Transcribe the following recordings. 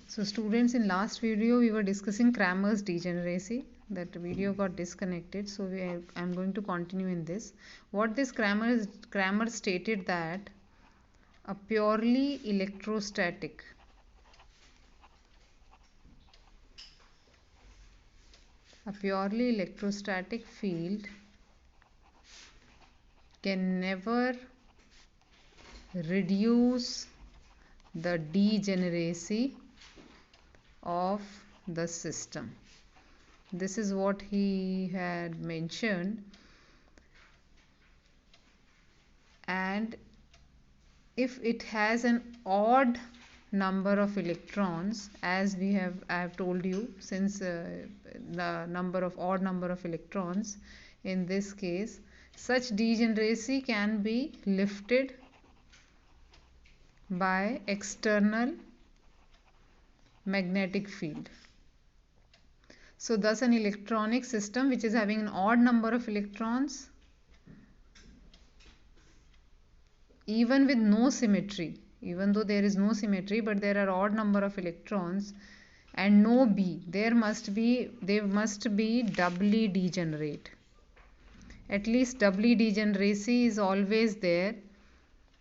So students, in last video we were discussing Cramer's degeneracy. That video got disconnected, so I'm going to continue in this. What this Cramer stated that a purely electrostatic field can never reduce the degeneracy of the system. This is what he had mentioned, and if it has an odd number of electrons, as I have told you, since the odd number of electrons in this case, such degeneracy can be lifted by external magnetic field. So thus an electronic system which is having an odd number of electrons, even with no symmetry, even though there is no symmetry, but there are odd number of electrons and no B, they must be doubly degenerate. At least doubly degeneracy is always there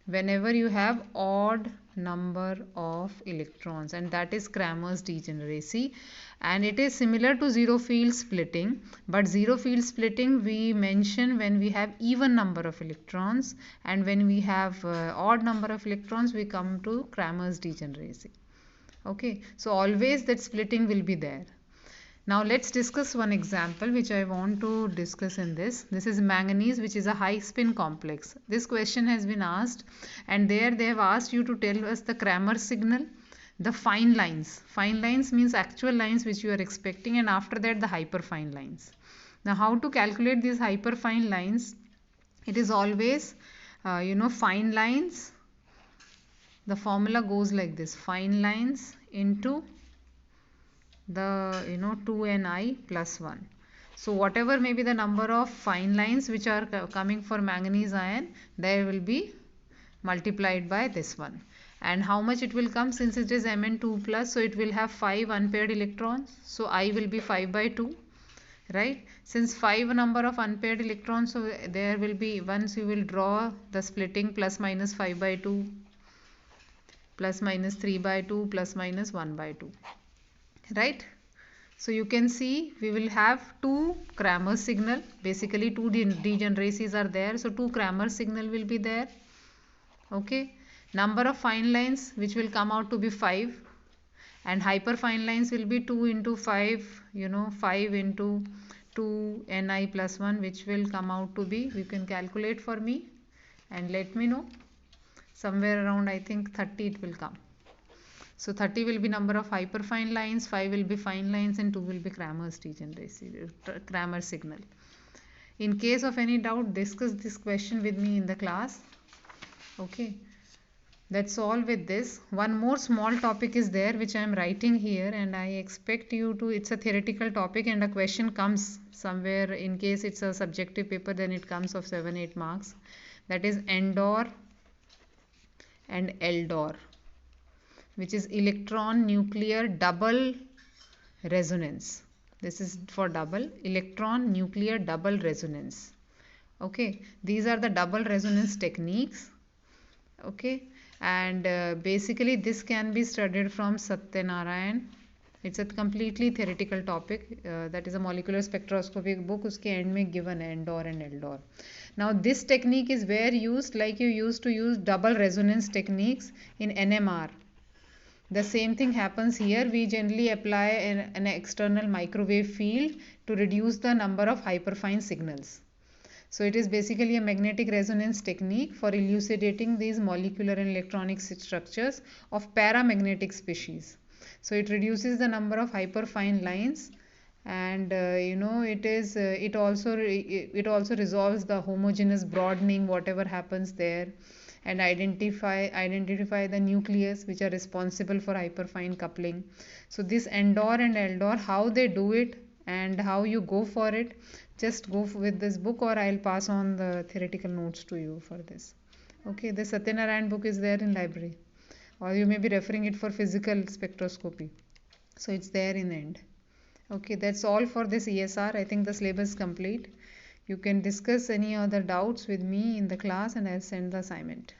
whenever you have odd number of electrons, and that is Cramer's degeneracy. And it is similar to zero field splitting, but zero field splitting we mention when we have even number of electrons, and when we have odd number of electrons we come to Cramer's degeneracy. Okay, so always that splitting will be there. Now let's discuss one example which I want to discuss in this. This is manganese, which is a high spin complex. This question has been asked, and there they have asked you to tell us the Cramer signal, the fine lines. Fine lines means actual lines which you are expecting, and after that the hyperfine lines. Now how to calculate these hyperfine lines? It is always fine lines. The formula goes like this: fine lines into the 2ni plus 1. So whatever may be the number of fine lines which are coming for manganese iron, there will be multiplied by this one. And how much it will come, since it is Mn2 plus, so it will have 5 unpaired electrons, so I will be 5 by 2, right? Since 5 number of unpaired electrons, so there will be, once you will draw the splitting, plus minus 5 by 2, plus minus 3 by 2, plus minus 1 by 2, right? So you can see we will have two Cramer signal. Basically two degeneracies are there, so two Cramer signal will be there. Okay, number of fine lines which will come out to be 5, and hyperfine lines will be 2 into 5, 5 into 2 ni plus 1, which will come out to be, you can calculate for me and let me know, somewhere around I think 30 it will come. So 30 will be number of hyperfine lines, 5 will be fine lines, and 2 will be Cramer's degeneracy, Cramer signal. In case of any doubt, discuss this question with me in the class. Okay, that's all with this. One more small topic is there which I am writing here, and I expect you to, it's a theoretical topic and a question comes somewhere. In case it's a subjective paper, then it comes of 7-8 marks. That is Endor and Eldor, which is electron nuclear double resonance. This is for double electron nuclear double resonance. Okay, these are the double resonance techniques. Okay, and basically this can be studied from Satyanarayan. It's a completely theoretical topic. That is a molecular spectroscopy book. Uske end mein given Endor and Eldor. Now this technique is where used, like you used to use double resonance techniques in NMR. The same thing happens here. We generally apply an external microwave field to reduce the number of hyperfine signals. So it is basically a magnetic resonance technique for elucidating these molecular and electronic structures of paramagnetic species. So it reduces the number of hyperfine lines, and it also resolves the homogeneous broadening, whatever happens there, and identify the nucleus which are responsible for hyperfine coupling. So this Endor and Eldor, how they do it and how you go for it, just go with this book, or I'll pass on the theoretical notes to you for this. Okay, the Satyanarayan book is there in library. or you may be referring it for physical spectroscopy. So it's there in the end. Okay, that's all for this ESR. I think the syllabus is complete. You can discuss any other doubts with me in the class and I'll send the assignment.